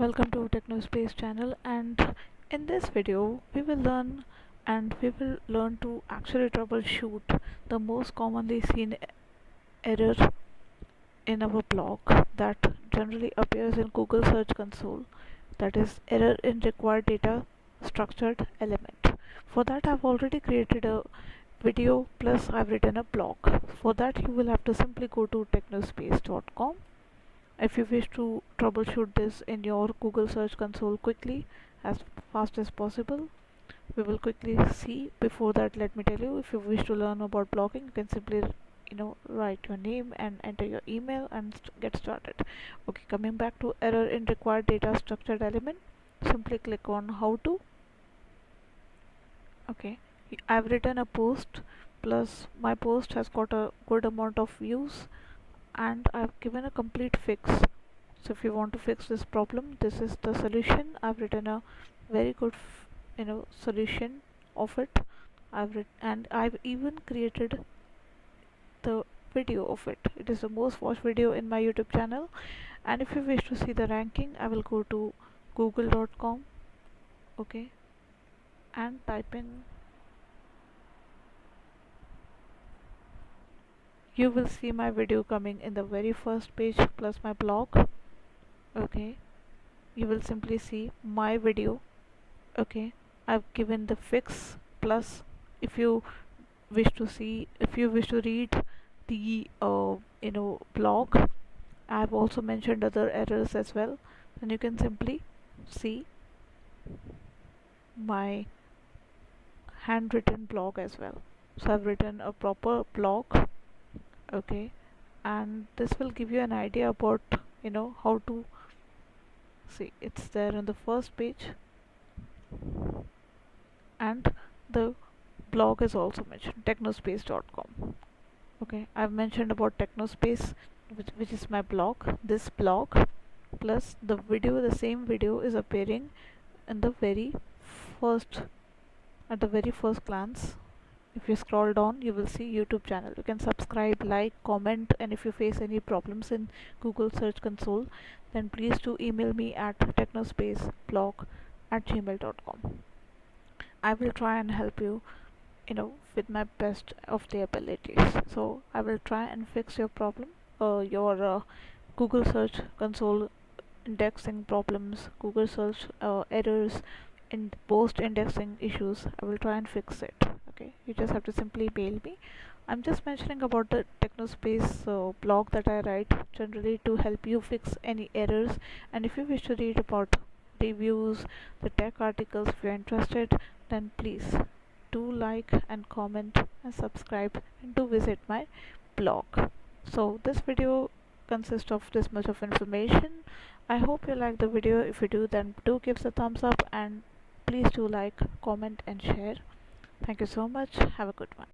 Welcome to Tecknospace channel, and in this video we will learn to actually troubleshoot the most commonly seen error in our blog that generally appears in Google Search Console, that is error in required data structured element. For that I've already created a video plus I've written a blog. For that you will have to simply go to tecknospace.com. If you wish to troubleshoot this in your Google Search Console quickly, as fast as possible, we will quickly see. Before that, let me tell you, if you wish to learn about blogging, you can simply write your name and enter your email and get started. Okay, coming back to error in required data structured element, simply click on how to. Okay, I've written a post, plus my post has got a good amount of views, and I've given a complete fix. So if you want to fix this problem, this is the solution. I've written a very good solution of it. And I've even created the video of it. It is the most watched video in my YouTube channel. And if you wish to see the ranking, I will go to google.com, okay, and type in. You will see my video coming in the very first page plus my blog. Okay, you will simply see my video. Okay, I've given the fix, plus if you if you wish to read the blog, I've also mentioned other errors as well, and you can simply see my handwritten blog as well. So I've written a proper blog. Okay, and this will give you an idea about how to see. It's there on the first page, and the blog is also mentioned, tecknospace.com. Okay, I've mentioned about Tecknospace, which is my blog. This blog plus the video, the same video is appearing in the very first at the very first glance. If you scroll down, you will see YouTube channel. You can subscribe, like, comment, and if you face any problems in Google Search Console, then please do email me at tecknospaceblog@gmail.com. I will try and help you, with my best of the abilities. So I will try and fix your problem, your Google Search Console indexing problems, Google Search errors, and post indexing issues. I will try and fix it. Okay, you just have to simply mail me. I'm just mentioning about the Tecknospace blog that I write generally to help you fix any errors. And if you wish to read about reviews, the tech articles, if you're interested, then please do like and comment and subscribe, and do visit my blog. So this video consists of this much of information. I hope you like the video. If you do, then do give us a thumbs up, and please do like, comment and share. Thank you so much. Have a good one.